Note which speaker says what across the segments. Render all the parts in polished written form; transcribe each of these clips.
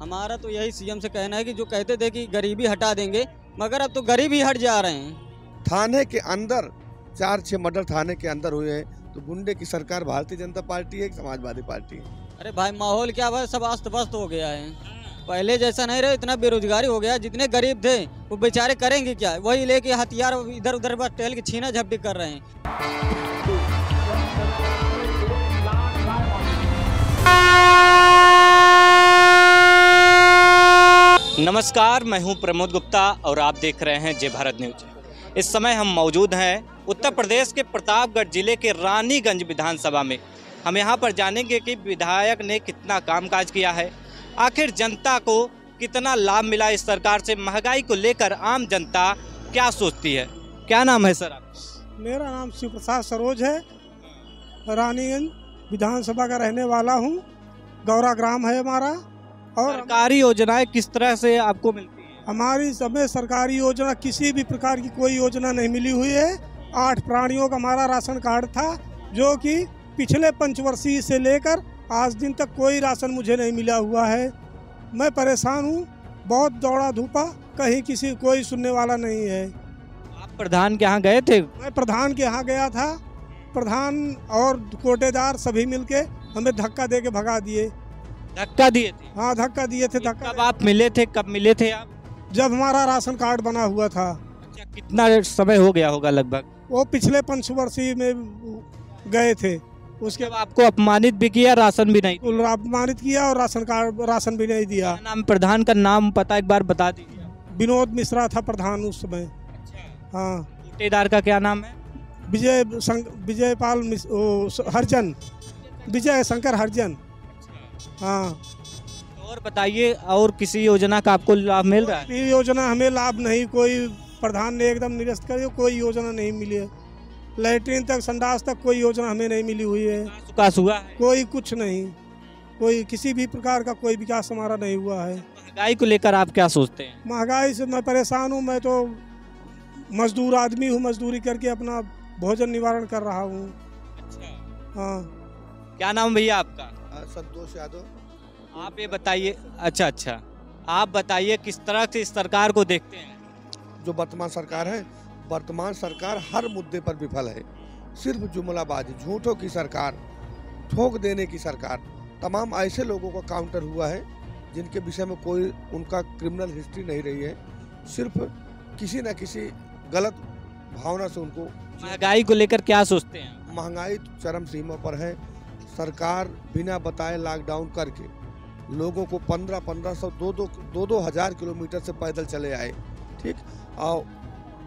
Speaker 1: हमारा तो यही सीएम से कहना है कि जो कहते थे कि गरीबी हटा देंगे, मगर अब तो गरीबी हट जा रहे हैं।
Speaker 2: थाने के अंदर 4-6 मर्डर थाने के अंदर हुए हैं, तो गुंडे की सरकार भारतीय जनता पार्टी है कि समाजवादी पार्टी है?
Speaker 1: अरे भाई माहौल क्या भाई, सब अस्त व्यस्त हो गया है। पहले जैसा नहीं रहे, इतना बेरोजगारी हो गया। जितने गरीब थे वो बेचारे करेंगे क्या? वही लेके हथियार इधर उधर बस टहल के छीना झपटी कर रहे हैं।
Speaker 3: नमस्कार, मैं हूं प्रमोद गुप्ता और आप देख रहे हैं जय भारत न्यूज। इस समय हम मौजूद हैं उत्तर प्रदेश के प्रतापगढ़ जिले के रानीगंज विधानसभा में। हम यहां पर जानेंगे कि विधायक ने कितना कामकाज किया है, आखिर जनता को कितना लाभ मिला इस सरकार से, महंगाई को लेकर आम जनता क्या सोचती है। क्या नाम है सर आपका?
Speaker 4: मेरा नाम शिव प्रसाद सरोज है, रानीगंज विधानसभा का रहने वाला हूँ। गौरा ग्राम है हमारा। और
Speaker 3: सरकारी योजनाएं किस तरह से आपको मिलती है?
Speaker 4: हमारी समय सरकारी योजना किसी भी प्रकार की कोई योजना नहीं मिली हुई है। 8 प्राणियों का हमारा राशन कार्ड था, जो कि पिछले पंचवर्षीय से लेकर आज दिन तक कोई राशन मुझे नहीं मिला हुआ है। मैं परेशान हूँ, बहुत दौड़ा धूपा, कहीं किसी कोई सुनने वाला नहीं है।
Speaker 3: आप प्रधान के यहाँ गए थे?
Speaker 4: मैं प्रधान के यहाँ गया था। प्रधान और कोटेदार सभी मिलके हमें धक्का दे के भगा दिए।
Speaker 3: धक्का दिए थे?
Speaker 4: हाँ, धक्का दिए थे। धक्का
Speaker 3: कब आप मिले थे? कब मिले थे आप?
Speaker 4: जब हमारा राशन कार्ड बना हुआ था।
Speaker 3: अच्छा, कितना समय हो गया होगा लगभग?
Speaker 4: वो पिछले पंचवर्षीय में गए थे। उसके
Speaker 3: जब आपको अपमानित भी किया, राशन भी नहीं दिया?
Speaker 4: अपमानित किया और राशन भी नहीं दिया।
Speaker 3: नाम, प्रधान का नाम पता एक बार बता दीजिए।
Speaker 4: विनोद मिश्रा था प्रधान उस समय।
Speaker 3: अच्छा।
Speaker 4: हाँ।
Speaker 3: कोटेदार का क्या नाम है?
Speaker 4: विजयपाल हरिजन, विजय शंकर हरिजन। हाँ।
Speaker 3: और बताइए, और किसी योजना का आपको लाभ मिल रहा है?
Speaker 4: योजना हमें लाभ नहीं, कोई प्रधान ने एकदम निरस्त कर दिया, कोई योजना नहीं मिली है। लैट्रिन तक, संडास तक कोई योजना हमें नहीं मिली हुई है।
Speaker 3: विकास हुआ है?
Speaker 4: कोई कुछ नहीं, कोई किसी भी प्रकार का कोई विकास हमारा नहीं हुआ है।
Speaker 3: महंगाई को लेकर आप क्या सोचते हैं?
Speaker 4: महंगाई से मैं परेशान हूँ। मैं तो मजदूर आदमी हूँ, मजदूरी करके अपना भोजन निवारण कर रहा हूँ।
Speaker 3: अच्छा।
Speaker 4: हाँ।
Speaker 3: क्या नाम भैया आपका?
Speaker 2: संतोष यादव।
Speaker 3: आप ये बताइए। अच्छा, आप बताइए किस तरह से इस सरकार को देखते हैं?
Speaker 2: जो वर्तमान सरकार है, वर्तमान सरकार हर मुद्दे पर विफल है। सिर्फ जुमलाबाजी, झूठों की सरकार, ठोक देने की सरकार। तमाम ऐसे लोगों का काउंटर हुआ है जिनके विषय में कोई उनका क्रिमिनल हिस्ट्री नहीं रही है। सिर्फ किसी न किसी गलत भावना से उनको।
Speaker 3: महंगाई को लेकर क्या सोचते हैं?
Speaker 2: महंगाई चरम सीमा पर है। सरकार बिना बताए लॉकडाउन करके लोगों को 1500 दो हजार किलोमीटर से पैदल चले आए। ठीक, और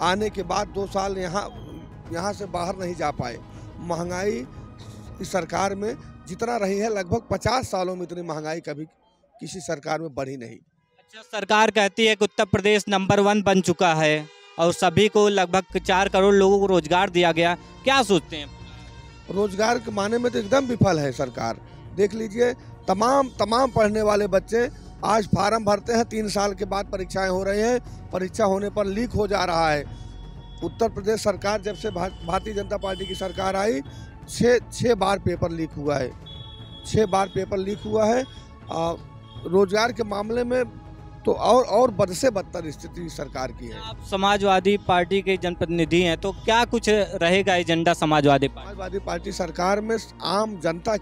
Speaker 2: आने के बाद 2 साल यहाँ से बाहर नहीं जा पाए। महंगाई इस सरकार में जितना रही है, लगभग 50 सालों में इतनी महंगाई कभी किसी सरकार में बढ़ी नहीं।
Speaker 3: अच्छा, सरकार कहती है कि उत्तर प्रदेश नंबर 1 बन चुका है और सभी को लगभग 4 करोड़ लोगों को रोजगार दिया गया। क्या सोचते हैं?
Speaker 2: रोजगार के माने में तो एकदम विफल है सरकार। देख लीजिए, तमाम पढ़ने वाले बच्चे आज फार्म भरते हैं, 3 साल के बाद परीक्षाएं हो रही हैं, परीक्षा होने पर लीक हो जा रहा है। उत्तर प्रदेश सरकार जब से भारतीय जनता पार्टी की सरकार आई, 6 बार पेपर लीक हुआ है। 6 बार पेपर लीक हुआ है। रोजगार के मामले में तो और बद से बदतर स्थिति सरकार की है।
Speaker 3: आप समाजवादी पार्टी के जनप्रतिनिधि हैं, तो क्या कुछ रहेगा एजेंडा समाजवादी
Speaker 2: पार्टी सरकार में? आम जनता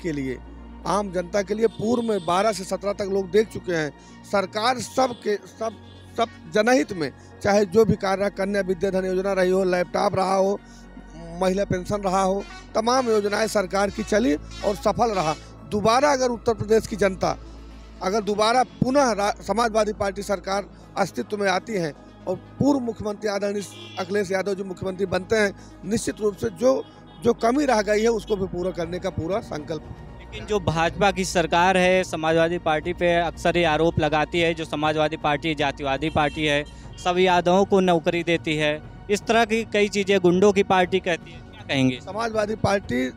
Speaker 2: के लिए पूर्व में 12 से 17 तक लोग देख चुके हैं। सरकार सब जनहित में, चाहे जो भी कार्य, कन्या विद्याधन योजना रही हो, लैपटॉप रहा हो, महिला पेंशन रहा हो, तमाम योजनाएं सरकार की चली और सफल रहा। दोबारा अगर उत्तर प्रदेश की जनता अगर दोबारा पुनः समाजवादी पार्टी सरकार अस्तित्व में आती है और पूर्व मुख्यमंत्री आदरणीय अखिलेश यादव जो मुख्यमंत्री बनते हैं, निश्चित रूप से जो कमी रह गई है उसको भी पूरा करने का पूरा संकल्प।
Speaker 3: लेकिन जो भाजपा की सरकार है, समाजवादी पार्टी पे अक्सर ये आरोप लगाती है, जो समाजवादी पार्टी जातिवादी पार्टी है, सब यादवों को नौकरी देती है, इस तरह की कई चीज़ें, गुंडों की पार्टी कहती है। क्या कहेंगे?
Speaker 2: समाजवादी पार्टी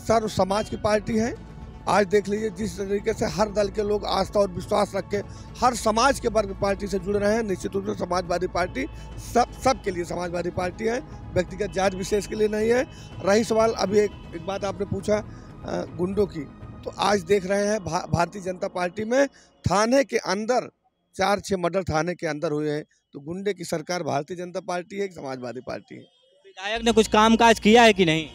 Speaker 2: सर्व समाज की पार्टी है। आज देख लीजिए, जिस तरीके से हर दल के लोग आस्था और विश्वास रख के हर समाज के वर्ग पार्टी से जुड़ रहे हैं, निश्चित रूप से समाजवादी पार्टी सब के लिए समाजवादी पार्टी है, व्यक्तिगत जात विशेष के लिए नहीं है। रही सवाल, अभी एक बात आपने पूछा गुंडों की, तो आज देख रहे हैं भारतीय जनता पार्टी में थाने के अंदर 4-6 मर्डर थाने के अंदर हुए हैं। तो गुंडे की सरकार भारतीय जनता पार्टी है कि समाजवादी पार्टी है?
Speaker 3: विधायक ने कुछ काम काज किया है कि नहीं?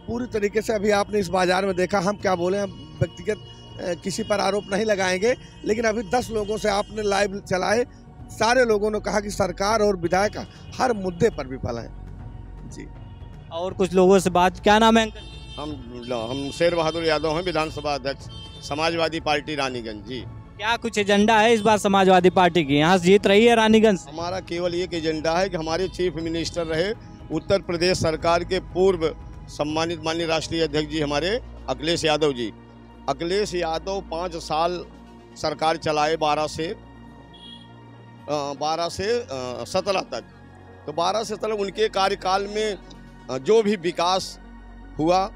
Speaker 2: पूरी तरीके से अभी आपने इस बाजार में देखा। हम क्या बोले, हम व्यक्तिगत किसी पर आरोप नहीं लगाएंगे, लेकिन अभी 10 लोगों से आपने लाइव चलाए, सारे लोगों ने कहा कि सरकार और विधायक हर मुद्दे पर विफल है जी।
Speaker 3: और कुछ लोगों से बात, क्या नाम है अंकल?
Speaker 5: हम शेर बहादुर यादव हैं, विधानसभा अध्यक्ष समाजवादी पार्टी रानीगंज जी।
Speaker 3: क्या कुछ एजेंडा है इस बार समाजवादी पार्टी की? यहाँ जीत रही है रानीगंज।
Speaker 5: हमारा केवल एक एजेंडा है कि हमारे चीफ मिनिस्टर रहे उत्तर प्रदेश सरकार के पूर्व सम्मानित माननीय राष्ट्रीय अध्यक्ष जी हमारे अखिलेश यादव जी। अखिलेश यादव 5 साल सरकार चलाए 12 से 17 तक। तो 12 से 17 उनके कार्यकाल में जो भी विकास हुआ,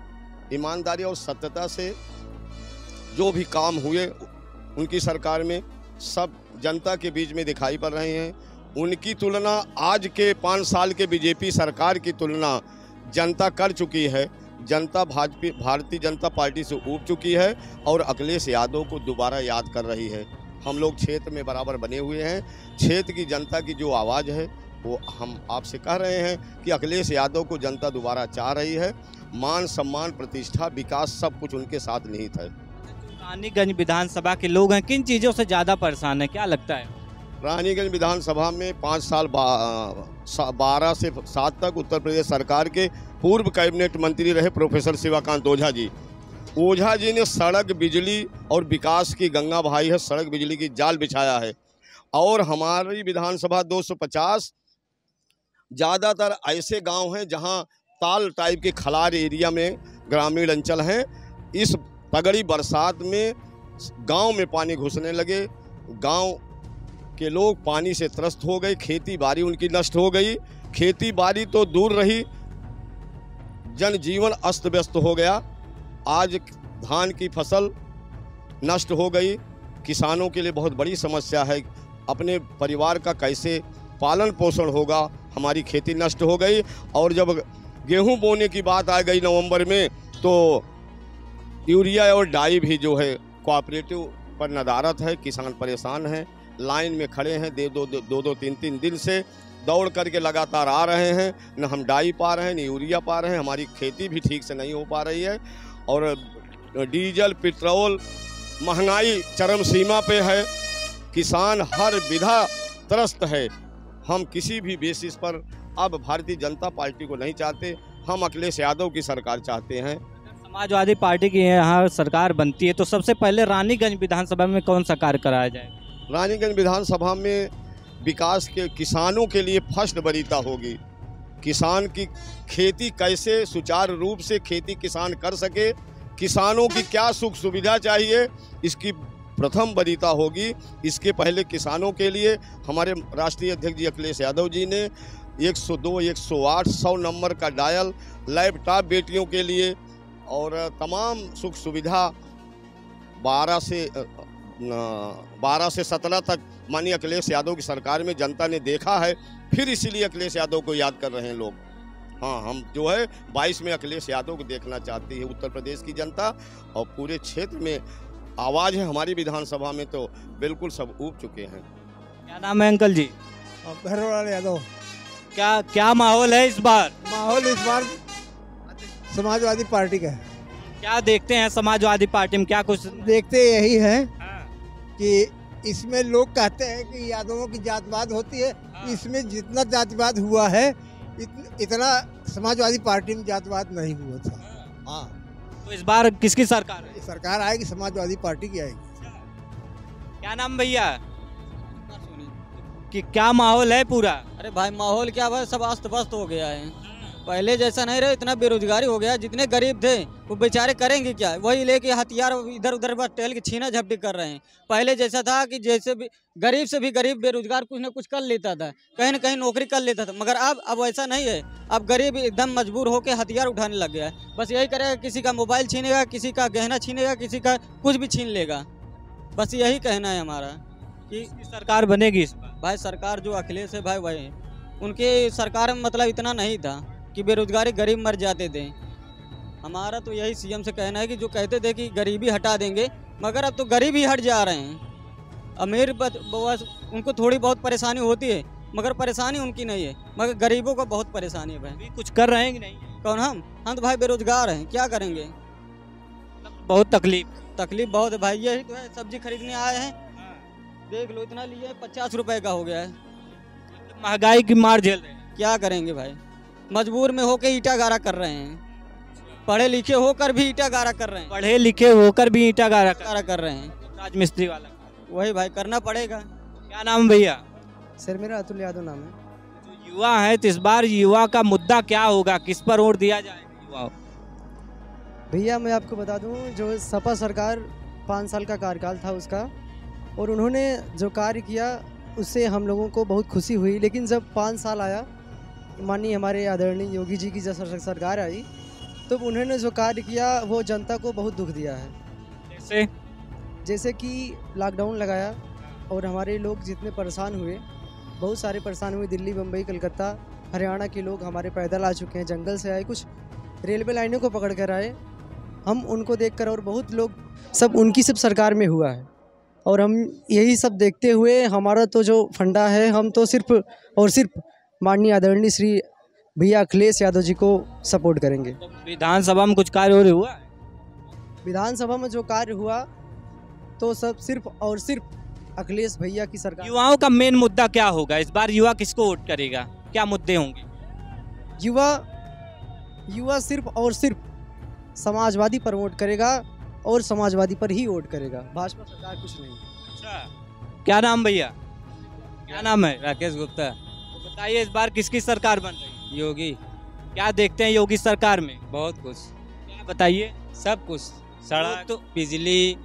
Speaker 5: ईमानदारी और सत्यता से जो भी काम हुए उनकी सरकार में, सब जनता के बीच में दिखाई पड़ रहे हैं। उनकी तुलना आज के 5 साल के बीजेपी सरकार की तुलना जनता कर चुकी है। जनता भारतीय जनता पार्टी से ऊब चुकी है और अखिलेश यादव को दोबारा याद कर रही है। हम लोग क्षेत्र में बराबर बने हुए हैं। क्षेत्र की जनता की जो आवाज़ है वो हम आपसे कह रहे हैं कि अखिलेश यादव को जनता दोबारा चाह रही है। मान सम्मान, प्रतिष्ठा, विकास सब कुछ उनके साथ निहित है।
Speaker 3: रानीगंज विधानसभा के लोग हैं, किन चीज़ों से ज़्यादा परेशान है, क्या लगता है?
Speaker 5: रानीगंज विधानसभा में 5 साल 12 से 7 तक उत्तर प्रदेश सरकार के पूर्व कैबिनेट मंत्री रहे प्रोफेसर शिवाकांत ओझा जी। ओझा जी ने सड़क, बिजली और विकास की गंगा बहाई है, सड़क बिजली की जाल बिछाया है। और हमारी विधानसभा 250 ज़्यादातर ऐसे गांव हैं जहां ताल टाइप के खलार एरिया में ग्रामीण अंचल हैं। इस तगड़ी बरसात में गांव में पानी घुसने लगे, गांव के लोग पानी से त्रस्त हो गए, खेती बाड़ी उनकी नष्ट हो गई। खेती बाड़ी तो दूर रही, जनजीवन अस्त व्यस्त हो गया। आज धान की फसल नष्ट हो गई, किसानों के लिए बहुत बड़ी समस्या है। अपने परिवार का कैसे पालन पोषण होगा, हमारी खेती नष्ट हो गई। और जब गेहूं बोने की बात आ गई नवंबर में, तो यूरिया और डाई भी जो है कोऑपरेटिव पर नदारत है। किसान परेशान हैं, लाइन में खड़े हैं, 2-3 दिन से दौड़ करके लगातार आ रहे हैं। न हम डाई पा रहे हैं, न यूरिया पा रहे हैं, हमारी खेती भी ठीक से नहीं हो पा रही है। और डीजल, पेट्रोल, महंगाई चरम सीमा पे है। किसान हर विधा त्रस्त है। हम किसी भी बेसिस पर अब भारतीय जनता पार्टी को नहीं चाहते, हम अखिलेश यादव की सरकार चाहते हैं।
Speaker 3: समाजवादी पार्टी की यहाँ सरकार बनती है तो सबसे पहले रानीगंज विधानसभा में कौन सा कार्य कराया जाए?
Speaker 5: रानीगंज विधानसभा में विकास के, किसानों के लिए फर्स्ट वरीयता होगी। किसान की खेती कैसे सुचारू रूप से खेती किसान कर सके, किसानों की क्या सुख सुविधा चाहिए, इसकी प्रथम वरीयता होगी। इसके पहले किसानों के लिए हमारे राष्ट्रीय अध्यक्ष जी अखिलेश यादव जी ने 102, 108, 100 नंबर का डायल, लैपटॉप बेटियों के लिए और तमाम सुख सुविधा 12 से 17 तक माननीय अखिलेश यादव की सरकार में जनता ने देखा है। फिर इसीलिए अखिलेश यादव को याद कर रहे हैं लोग। हाँ, हम जो है 22 में अखिलेश यादव को देखना चाहती है उत्तर प्रदेश की जनता, और पूरे क्षेत्र में आवाज़ है हमारी विधानसभा में, तो बिल्कुल सब ऊब चुके हैं।
Speaker 3: क्या नाम है अंकल जी?
Speaker 4: भैरवलाल यादव।
Speaker 3: क्या माहौल है इस बार?
Speaker 4: माहौल इस बार समाजवादी पार्टी का है।
Speaker 3: क्या देखते हैं समाजवादी पार्टी में, क्या कुछ
Speaker 4: देखते यही है कि इसमें लोग कहते हैं कि यादवों की जातिवाद होती है। इसमें जितना जातिवाद हुआ है इतना समाजवादी पार्टी में जातिवाद नहीं हुआ था। हाँ,
Speaker 3: तो इस बार किसकी सरकार है?
Speaker 4: सरकार आएगी, समाजवादी पार्टी की आएगी।
Speaker 3: क्या नाम भैया? कि क्या माहौल है पूरा?
Speaker 1: अरे भाई माहौल क्या भाई, सब अस्त व्यस्त हो गया है। पहले जैसा नहीं रहे, इतना बेरोजगारी हो गया। जितने गरीब थे वो बेचारे करेंगे क्या, वही लेके हथियार इधर उधर बस टहल के छीना झपटी कर रहे हैं। पहले जैसा था कि जैसे भी गरीब से भी गरीब बेरोजगार कुछ न कुछ कर लेता था, कहीं न कहीं नौकरी कर लेता था। मगर अब ऐसा नहीं है। अब गरीब एकदम मजबूर होकर हथियार उठाने लग गया है। बस यही करेगा, किसी का मोबाइल छीनेगा, किसी का गहना छीनेगा, किसी का कुछ भी छीन लेगा। बस यही कहना है हमारा कि
Speaker 3: सरकार बनेगी इस बार।
Speaker 1: भाई सरकार जो अखिलेश है भाई, वही उनकी सरकार में मतलब इतना नहीं था कि बेरोजगारी गरीब मर जाते थे। हमारा तो यही सीएम से कहना है कि जो कहते थे कि गरीबी हटा देंगे, मगर अब तो गरीब ही हट जा रहे हैं। अमीर उनको थोड़ी बहुत परेशानी होती है, मगर परेशानी उनकी नहीं है, मगर गरीबों को बहुत परेशानी है भाई।
Speaker 3: अभी कुछ कर रहे हैं कि नहीं?
Speaker 1: कौन? हम तो भाई बेरोजगार हैं, क्या करेंगे?
Speaker 3: बहुत तकलीफ
Speaker 1: बहुत है भाई। यही तो है, सब्जी खरीदने आए हैं, देख लो इतना लिए 50 रुपए का हो गया है।
Speaker 3: महंगाई की मार झेल रहे हैं,
Speaker 1: क्या करेंगे भाई? मजबूर में होकर ईटा गारा कर रहे हैं, पढ़े लिखे होकर भी ईटा गारा कर रहे हैं,
Speaker 3: पढ़े लिखे होकर भी ईटा गारा
Speaker 1: कर रहे हैं।
Speaker 3: राजमिस्त्री वाला
Speaker 1: वही भाई करना पड़ेगा।
Speaker 3: क्या नाम भैया?
Speaker 6: सर मेरा अतुल यादव नाम है।
Speaker 3: जो युवा है तो इस बार युवा का मुद्दा क्या होगा, किस पर वोट दिया जाएगा युवाओं?
Speaker 6: भैया मैं आपको बता दूं, जो सपा सरकार 5 साल का कार्यकाल था उसका, और उन्होंने जो कार्य किया उससे हम लोगों को बहुत खुशी हुई। लेकिन जब 5 साल आया, माननीय हमारे आदरणीय योगी जी की जब सरकार आई, तो उन्होंने जो कार्य किया वो जनता को बहुत दुख दिया है। जैसे कि लॉकडाउन लगाया और हमारे लोग जितने परेशान हुए, बहुत सारे परेशान हुए। दिल्ली, मुंबई, कलकत्ता, हरियाणा के लोग हमारे पैदल आ चुके हैं, जंगल से आए, कुछ रेलवे लाइनों को पकड़ कर आए। हम उनको देखकर, और बहुत लोग सब उनकी सब सरकार में हुआ है, और हम यही सब देखते हुए हमारा तो जो फंडा है, हम तो सिर्फ और सिर्फ माननीय आदरणीय श्री भैया अखिलेश यादव जी को सपोर्ट करेंगे।
Speaker 3: तो विधानसभा में कुछ कार्य हुआ है?
Speaker 6: विधानसभा में जो कार्य हुआ तो सब सिर्फ और सिर्फ अखिलेश भैया की सरकार।
Speaker 3: युवाओं का मेन मुद्दा क्या होगा इस बार? युवा किसको वोट करेगा, क्या मुद्दे होंगे?
Speaker 6: युवा सिर्फ और सिर्फ समाजवादी पर वोट करेगा, और समाजवादी पर ही वोट करेगा, भाजपा सरकार कुछ नहीं।
Speaker 3: अच्छा, क्या नाम भैया? क्या नाम है?
Speaker 1: राकेश गुप्ता।
Speaker 3: तो बताइए इस बार किसकी सरकार बन रही है?
Speaker 1: योगी।
Speaker 3: क्या देखते हैं योगी सरकार में?
Speaker 1: बहुत कुछ।
Speaker 3: क्या बताइए?
Speaker 1: सब कुछ, सड़क तो, बिजली,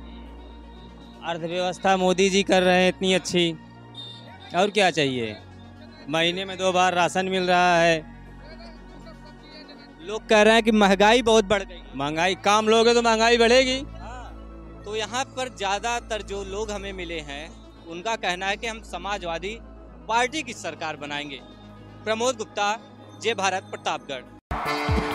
Speaker 1: अर्थव्यवस्था मोदी जी कर रहे हैं इतनी अच्छी, और क्या चाहिए? महीने में 2 बार राशन मिल रहा है।
Speaker 3: लोग कह रहे हैं कि महंगाई बहुत बढ़ गई।
Speaker 1: महंगाई, काम लोगे तो महंगाई बढ़ेगी।
Speaker 3: तो यहाँ पर ज़्यादातर जो लोग हमें मिले हैं उनका कहना है कि हम समाजवादी पार्टी की सरकार बनाएंगे। प्रमोद गुप्ता, जय भारत, प्रतापगढ़।